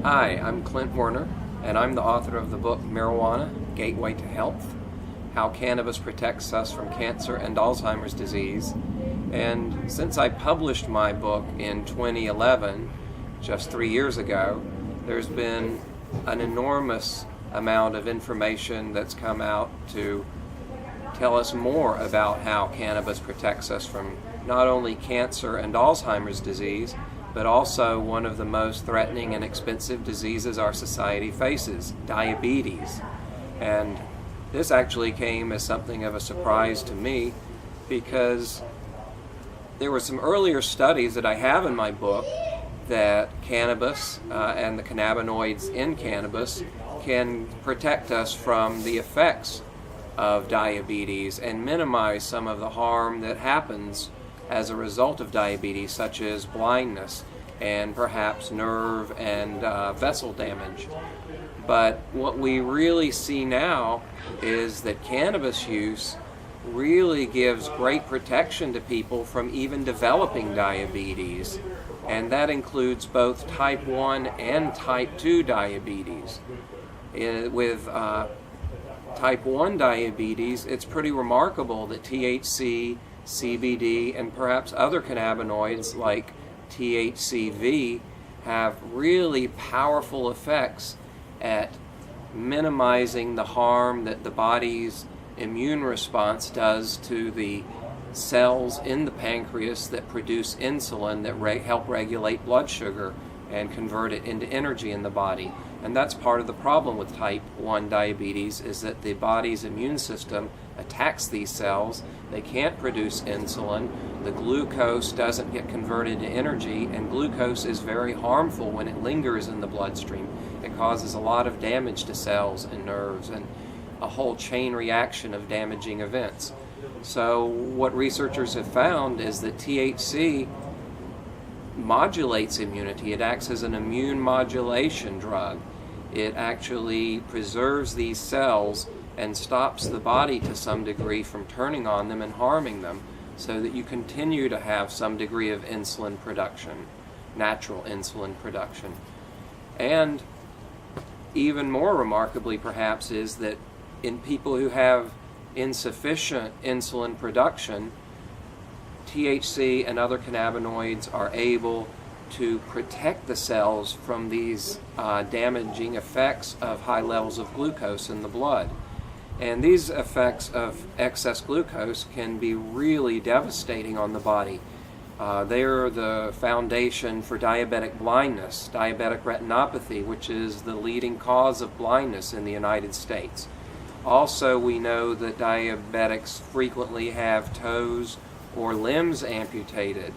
Hi, I'm Clint Werner, and I'm the author of the book Marijuana, Gateway to Health, How Cannabis Protects Us from Cancer and Alzheimer's Disease. And since I published my book in 2011, just 3 years ago, there's been an enormous amount of information that's come out to tell us more about how cannabis protects us from not only cancer and Alzheimer's disease, but also one of the most threatening and expensive diseases our society faces, diabetes. And this actually came as something of a surprise to me because there were some earlier studies that I have in my book that cannabis and the cannabinoids in cannabis can protect us from the effects of diabetes and minimize some of the harm that happens as a result of diabetes, such as blindness and perhaps nerve and vessel damage. But what we really see now is that cannabis use really gives great protection to people from even developing diabetes, and that includes both type 1 and type 2 diabetes. With type 1 diabetes, it's pretty remarkable that THC, CBD, and perhaps other cannabinoids like THCV have really powerful effects at minimizing the harm that the body's immune response does to the cells in the pancreas that produce insulin that help regulate blood sugar and convert it into energy in the body. And that's part of the problem with type 1 diabetes, is that the body's immune system attacks these cells. They can't produce insulin. The glucose doesn't get converted to energy, and glucose is very harmful when it lingers in the bloodstream. It causes a lot of damage to cells and nerves and a whole chain reaction of damaging events. So what researchers have found is that THC modulates immunity. It acts as an immune modulation drug. It actually preserves these cells and stops the body to some degree from turning on them and harming them, so that you continue to have some degree of insulin production, natural insulin production. And even more remarkably perhaps is that in people who have insufficient insulin production, THC and other cannabinoids are able to protect the cells from these damaging effects of high levels of glucose in the blood. And these effects of excess glucose can be really devastating on the body. They're the foundation for diabetic blindness, diabetic retinopathy, which is the leading cause of blindness in the United States. Also, we know that diabetics frequently have toes or limbs amputated.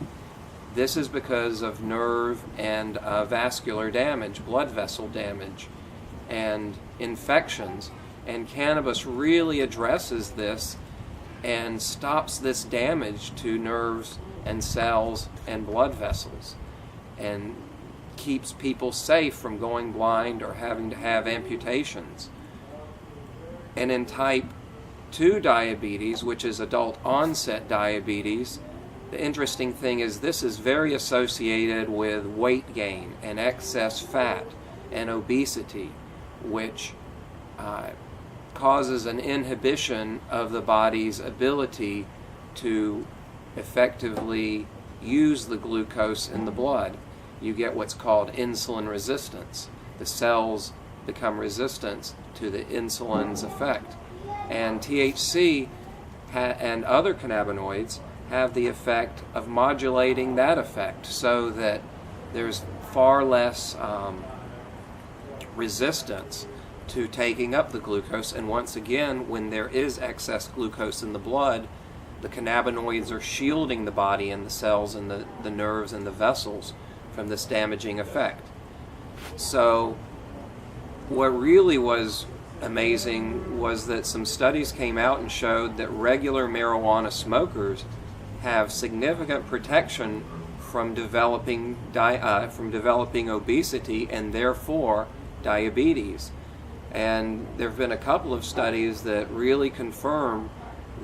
This is because of nerve and vascular damage, blood vessel damage, and infections. And cannabis really addresses this and stops this damage to nerves and cells and blood vessels, and keeps people safe from going blind or having to have amputations. And in type 2 diabetes, which is adult onset diabetes, the interesting thing is this is very associated with weight gain and excess fat and obesity, which causes an inhibition of the body's ability to effectively use the glucose in the blood. You get what's called insulin resistance. The cells become resistant to the insulin's effect. And THC and other cannabinoids have the effect of modulating that effect, so that there's far less resistance to taking up the glucose. And once again, when there is excess glucose in the blood, the cannabinoids are shielding the body and the cells and the nerves and the vessels from this damaging effect. So what really was amazing was that some studies came out and showed that regular marijuana smokers have significant protection from developing obesity and therefore diabetes. And there have been a couple of studies that really confirm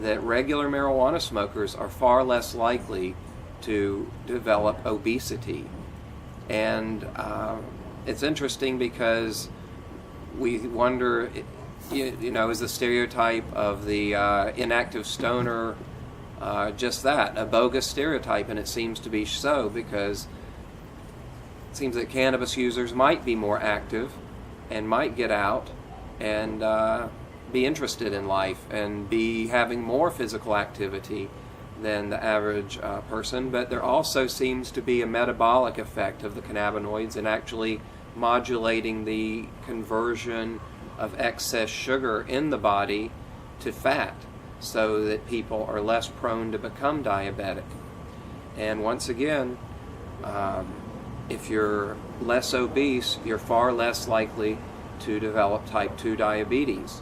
that regular marijuana smokers are far less likely to develop obesity. And it's interesting because we wonder, is the stereotype of the inactive stoner just that, a bogus stereotype? And it seems to be so, because it seems that cannabis users might be more active and might get out and be interested in life and be having more physical activity than the average person. But there also seems to be a metabolic effect of the cannabinoids in actually modulating the conversion of excess sugar in the body to fat, so that people are less prone to become diabetic. And once again, if you're less obese, you're far less likely to develop type 2 diabetes.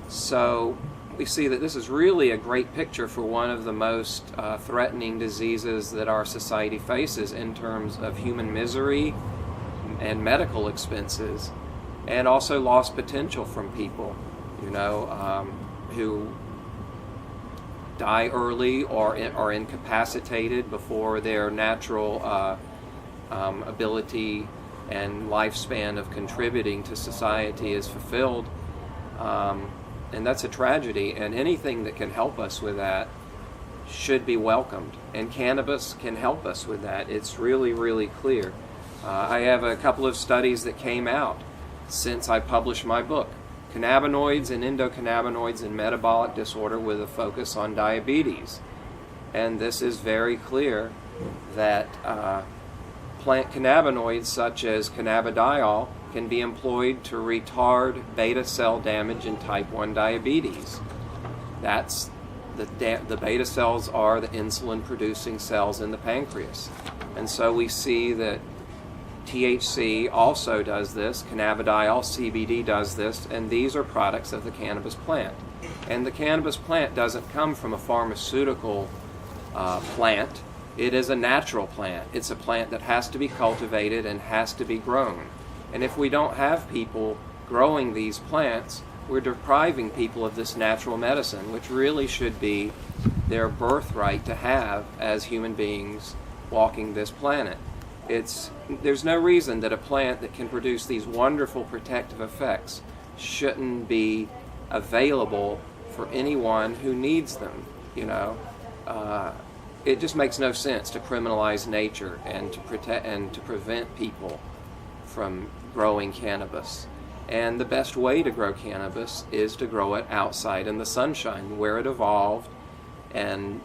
So we see that this is really a great picture for one of the most threatening diseases that our society faces in terms of human misery and medical expenses, and also lost potential from people, who die early or are incapacitated before their natural ability and lifespan of contributing to society is fulfilled. And that's a tragedy, and anything that can help us with that should be welcomed. And cannabis can help us with that. It's really, really clear. I have a couple of studies that came out since I published my book, Cannabinoids and Endocannabinoids in Metabolic Disorder, with a focus on diabetes. And this is very clear that plant cannabinoids such as cannabidiol can be employed to retard beta cell damage in type 1 diabetes. That's the beta cells are the insulin producing cells in the pancreas. And so we see that THC also does this, cannabidiol, CBD does this, and these are products of the cannabis plant. And the cannabis plant doesn't come from a pharmaceutical plant. It is a natural plant. It's a plant that has to be cultivated and has to be grown. And if we don't have people growing these plants, we're depriving people of this natural medicine, which really should be their birthright to have as human beings walking this planet. There's no reason that a plant that can produce these wonderful protective effects shouldn't be available for anyone who needs them. It just makes no sense to criminalize nature and to protect and to prevent people from growing cannabis. And the best way to grow cannabis is to grow it outside in the sunshine, where it evolved, and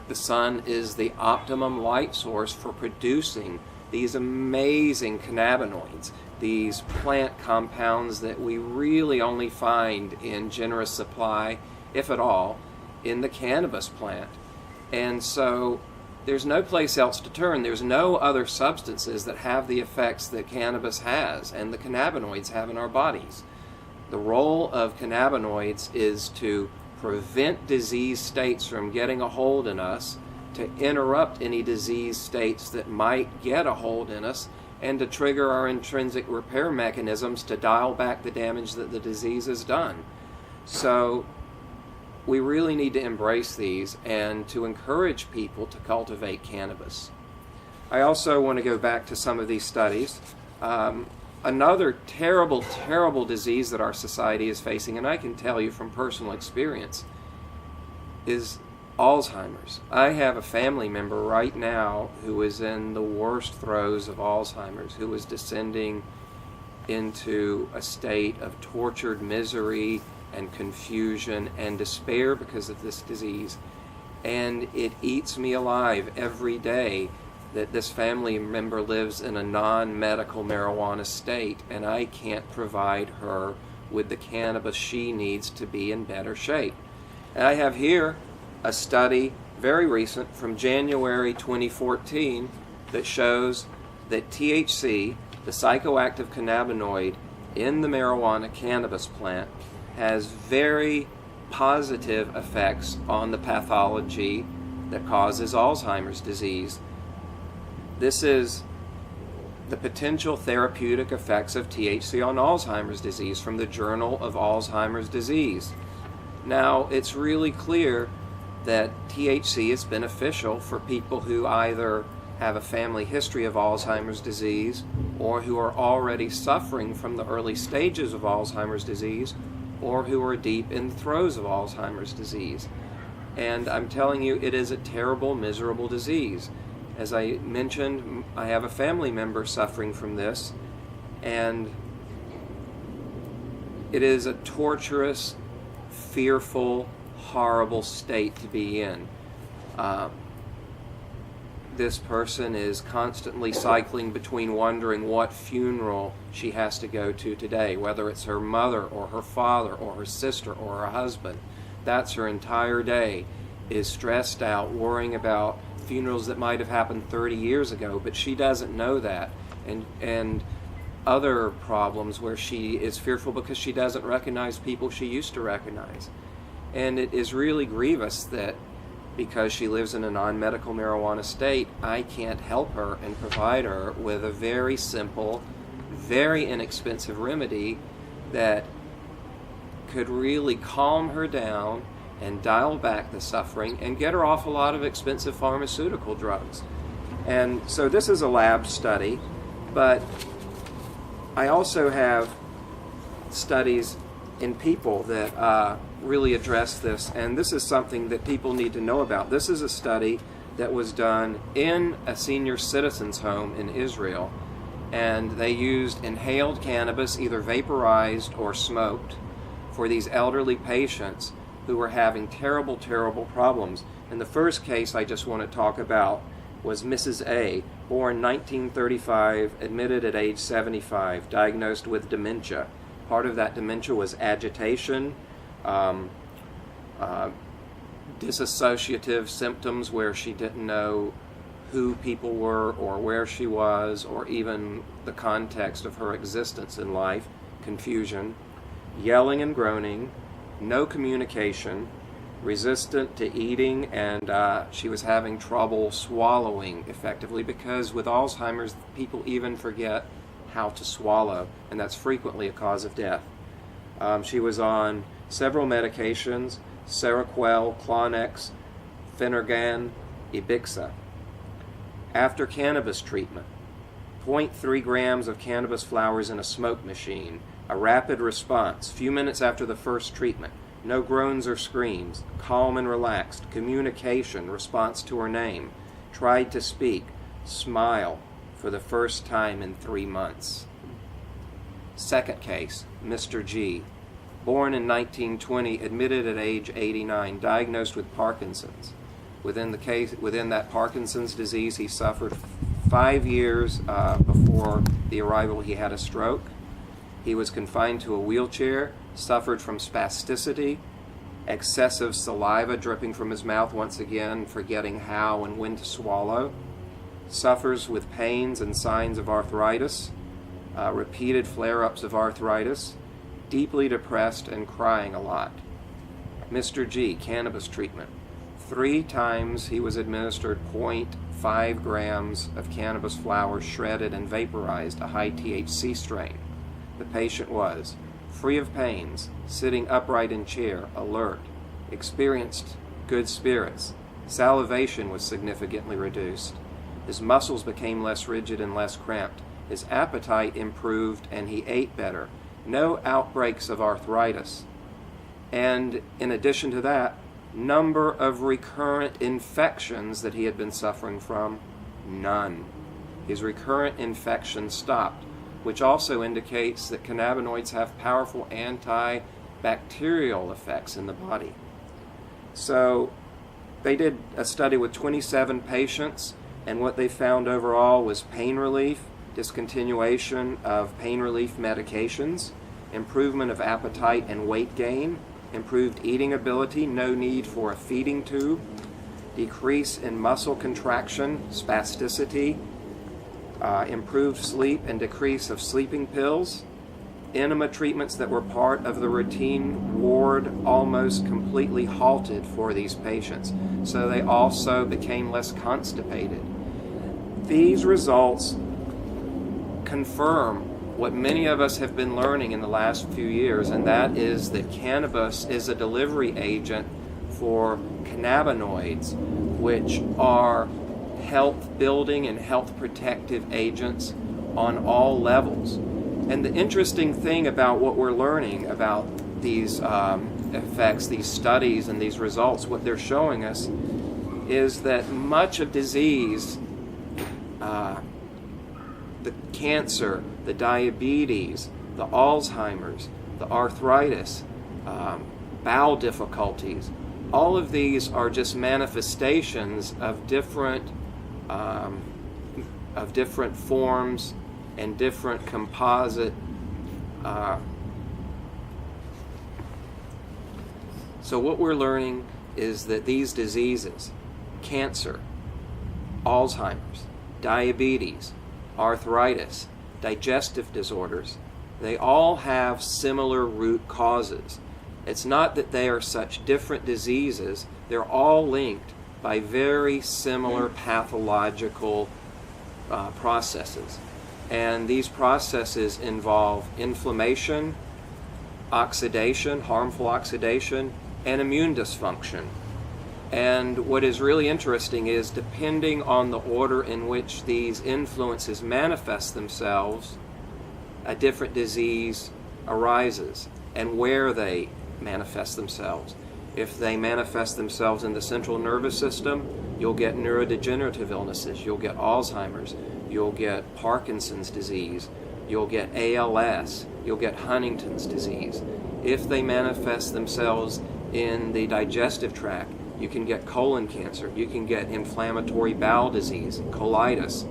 the sun is the optimum light source for producing these amazing cannabinoids, these plant compounds that we really only find in generous supply, if at all, in the cannabis plant. And so there's no place else to turn. There's no other substances that have the effects that cannabis has and the cannabinoids have in our bodies. The role of cannabinoids is to prevent disease states from getting a hold in us, to interrupt any disease states that might get a hold in us, and to trigger our intrinsic repair mechanisms to dial back the damage that the disease has done. So we really need to embrace these and to encourage people to cultivate cannabis. I also want to go back to some of these studies. Another terrible, terrible disease that our society is facing, and I can tell you from personal experience, is Alzheimer's. I have a family member right now who is in the worst throes of Alzheimer's, who is descending into a state of tortured misery and confusion and despair because of this disease. And it eats me alive every day that this family member lives in a non-medical marijuana state, and I can't provide her with the cannabis she needs to be in better shape. And I have here a study, very recent, from January 2014, that shows that THC, the psychoactive cannabinoid in the marijuana cannabis plant, has very positive effects on the pathology that causes Alzheimer's disease. This is the potential therapeutic effects of THC on Alzheimer's disease from the Journal of Alzheimer's Disease. Now, it's really clear that THC is beneficial for people who either have a family history of Alzheimer's disease or who are already suffering from the early stages of Alzheimer's disease, or who are deep in the throes of Alzheimer's disease. And I'm telling you, it is a terrible, miserable disease. As I mentioned, I have a family member suffering from this, and it is a torturous, fearful, horrible state to be in. This person is constantly cycling between wondering what funeral she has to go to today, whether it's her mother or her father or her sister or her husband. That's her entire day, is stressed out, worrying about funerals that might have happened 30 years ago, but she doesn't know that. And other problems where she is fearful because she doesn't recognize people she used to recognize. And it is really grievous that because she lives in a non-medical marijuana state, I can't help her and provide her with a very simple, very inexpensive remedy that could really calm her down and dial back the suffering and get her off a lot of expensive pharmaceutical drugs. And so this is a lab study, but I also have studies in people that really address this, and this is something that people need to know about. This is a study that was done in a senior citizen's home in Israel, and they used inhaled cannabis, either vaporized or smoked, for these elderly patients who were having terrible, terrible problems. And the first case I just want to talk about was Mrs. A, born 1935, admitted at age 75, diagnosed with dementia. Part of that dementia was agitation, disassociative symptoms where she didn't know who people were or where she was or even the context of her existence in life, confusion, yelling and groaning, no communication, resistant to eating, and she was having trouble swallowing effectively because with Alzheimer's, people even forget how to swallow, and that's frequently a cause of death. She was on several medications: Seroquel, Clonex, Phenergan, Ibixa. After cannabis treatment, 0.3 grams of cannabis flowers in a smoke machine, a rapid response, few minutes after the first treatment, no groans or screams, calm and relaxed, communication, response to her name, tried to speak, smile for the first time in 3 months. Second case, Mr. G, born in 1920, admitted at age 89, diagnosed with Parkinson's. Within that Parkinson's disease, he suffered 5 years before the arrival. He had a stroke. He was confined to a wheelchair, suffered from spasticity, excessive saliva dripping from his mouth, once again forgetting how and when to swallow, suffers with pains and signs of arthritis, repeated flare-ups of arthritis, deeply depressed and crying a lot. Mr. G, cannabis treatment. 3 times he was administered 0.5 grams of cannabis flowers shredded and vaporized, a high THC strain. The patient was free of pains, sitting upright in chair, alert, experienced good spirits. Salivation was significantly reduced. His muscles became less rigid and less cramped. His appetite improved and he ate better. No outbreaks of arthritis. And in addition to that, number of recurrent infections that he had been suffering from, none. His recurrent infections stopped, which also indicates that cannabinoids have powerful antibacterial effects in the body. So they did a study with 27 patients, and what they found overall was pain relief, discontinuation of pain relief medications, improvement of appetite and weight gain, improved eating ability, no need for a feeding tube, decrease in muscle contraction, spasticity, improved sleep and decrease of sleeping pills, enema treatments that were part of the routine ward almost completely halted for these patients, so they also became less constipated. These results confirm what many of us have been learning in the last few years, and that is that cannabis is a delivery agent for cannabinoids, which are health building and health protective agents on all levels. And the interesting thing about what we're learning about these effects, these studies and these results, what they're showing us is that much of disease, the cancer, the diabetes, the Alzheimer's, the arthritis, bowel difficulties, all of these are just manifestations of different forms and different composite. So what we're learning is that these diseases, cancer, Alzheimer's, diabetes, arthritis, digestive disorders, they all have similar root causes. It's not that they are such different diseases, they're all linked by very similar pathological processes. And these processes involve inflammation, oxidation, harmful oxidation, and immune dysfunction. And what is really interesting is, depending on the order in which these influences manifest themselves, a different disease arises, and where they manifest themselves. If they manifest themselves in the central nervous system, you'll get neurodegenerative illnesses, you'll get Alzheimer's, you'll get Parkinson's disease, you'll get ALS, you'll get Huntington's disease. If they manifest themselves in the digestive tract, you can get colon cancer, you can get inflammatory bowel disease, colitis,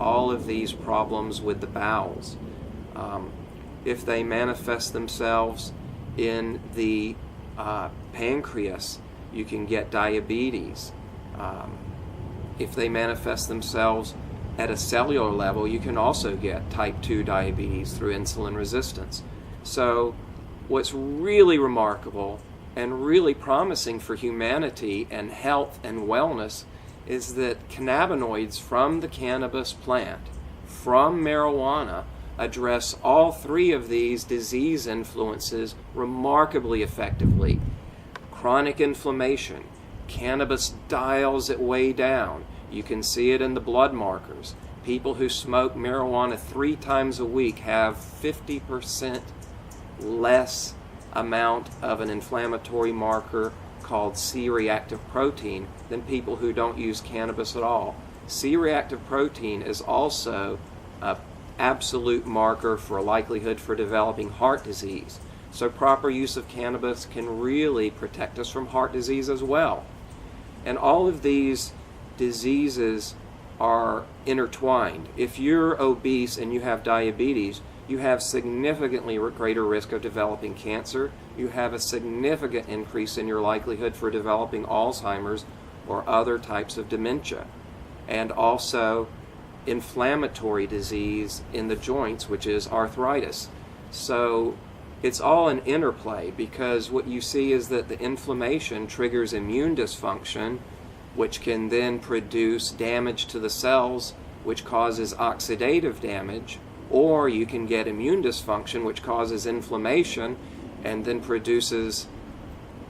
all of these problems with the bowels. If they manifest themselves in the pancreas, you can get diabetes. If they manifest themselves at a cellular level, you can also get type 2 diabetes through insulin resistance. So what's really remarkable and really promising for humanity and health and wellness is that cannabinoids from the cannabis plant, from marijuana, address all three of these disease influences remarkably effectively. Chronic inflammation, cannabis dials it way down. You can see it in the blood markers. People who smoke marijuana 3 times a week have 50% less amount of an inflammatory marker called C-reactive protein than people who don't use cannabis at all. C-reactive protein is also an absolute marker for likelihood for developing heart disease. So proper use of cannabis can really protect us from heart disease as well. And all of these diseases are intertwined. If you're obese and you have diabetes, you have significantly greater risk of developing cancer. You have a significant increase in your likelihood for developing Alzheimer's or other types of dementia. And also inflammatory disease in the joints, which is arthritis. So it's all an interplay, because what you see is that the inflammation triggers immune dysfunction, which can then produce damage to the cells, which causes oxidative damage, or you can get immune dysfunction, which causes inflammation and then produces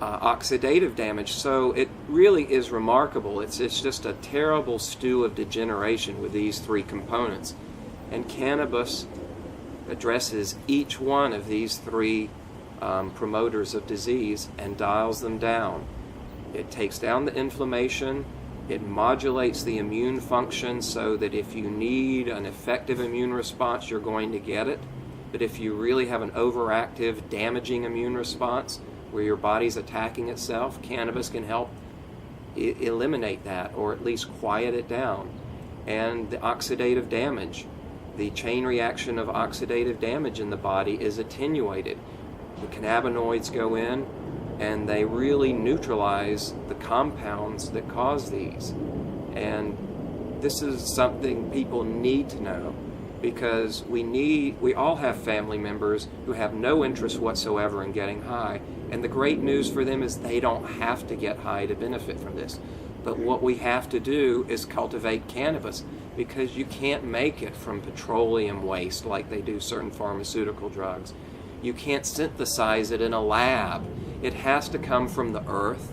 oxidative damage. So it really is remarkable. It's just a terrible stew of degeneration with these three components. And cannabis addresses each one of these three promoters of disease and dials them down. It takes down the inflammation, it modulates the immune function so that if you need an effective immune response, you're going to get it. But if you really have an overactive, damaging immune response where your body's attacking itself, cannabis can help eliminate that, or at least quiet it down. And the oxidative damage, the chain reaction of oxidative damage in the body is attenuated. The cannabinoids go in and they really neutralize the compounds that cause these. And this is something people need to know, because we all have family members who have no interest whatsoever in getting high. And the great news for them is they don't have to get high to benefit from this. But what we have to do is cultivate cannabis, because you can't make it from petroleum waste like they do certain pharmaceutical drugs. You can't synthesize it in a lab. It has to come from the earth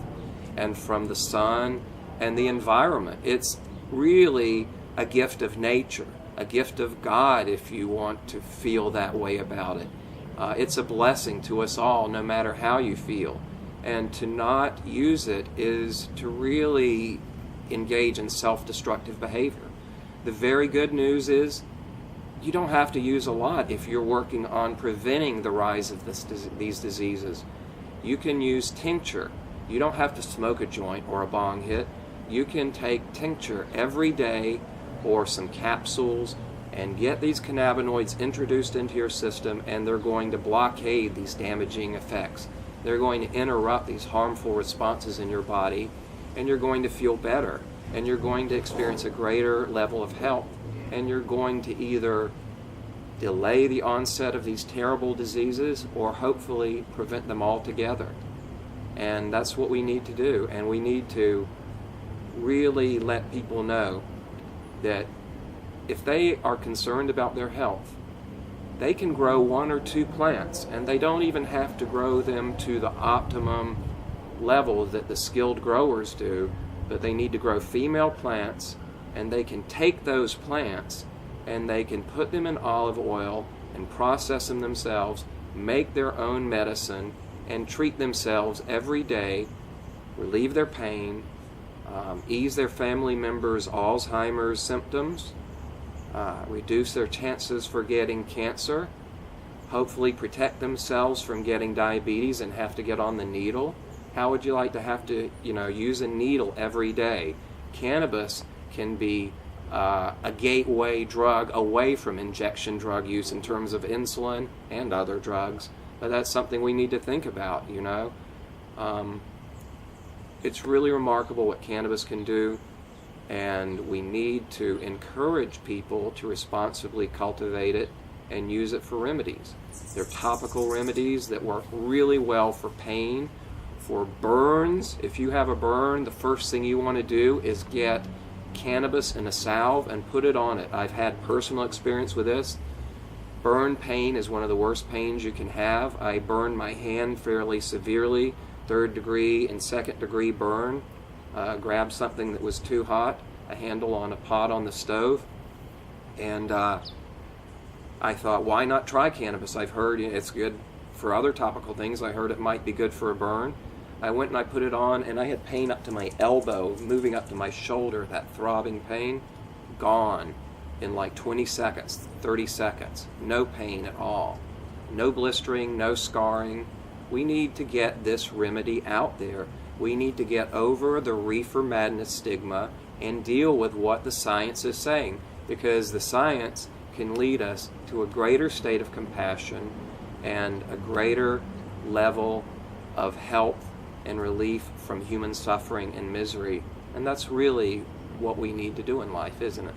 and from the sun and the environment. It's really a gift of nature, a gift of God if you want to feel that way about it. It's a blessing to us all, no matter how you feel. And to not use it is to really engage in self-destructive behavior. The very good news is you don't have to use a lot if you're working on preventing the rise of these diseases. You can use tincture. You don't have to smoke a joint or a bong hit. You can take tincture every day or some capsules and get these cannabinoids introduced into your system, and they're going to blockade these damaging effects. They're going to interrupt these harmful responses in your body, and you're going to feel better, and you're going to experience a greater level of health, and you're going to either delay the onset of these terrible diseases or hopefully prevent them altogether. And that's what we need to do, and we need to really let people know that if they are concerned about their health, they can grow 1 or 2 plants, and they don't even have to grow them to the optimum level that the skilled growers do, but they need to grow female plants, and they can take those plants and they can put them in olive oil and process them themselves, make their own medicine, and treat themselves every day, relieve their pain, ease their family members' Alzheimer's symptoms, reduce their chances for getting cancer, hopefully protect themselves from getting diabetes and have to get on the needle. How would you like to have to, use a needle every day? Cannabis can be a gateway drug away from injection drug use in terms of insulin and other drugs, but that's something we need to think about, It's really remarkable what cannabis can do, and we need to encourage people to responsibly cultivate it and use it for remedies. They're topical remedies that work really well for pain, for burns. If you have a burn, the first thing you want to do is get cannabis in a salve and put it on it. I've had personal experience with this. Burn pain is one of the worst pains you can have. I burned my hand fairly severely, 3rd degree and 2nd degree burn. Grabbed something that was too hot, a handle on a pot on the stove, and I thought, why not try cannabis? I've heard it's good for other topical things. I heard it might be good for a burn. I went and I put it on, and I had pain up to my elbow, moving up to my shoulder, that throbbing pain, gone in like 20 seconds, 30 seconds. No pain at all. No blistering, no scarring. We need to get this remedy out there. We need to get over the reefer madness stigma and deal with what the science is saying, because the science can lead us to a greater state of compassion and a greater level of health and relief from human suffering and misery. And that's really what we need to do in life, isn't it?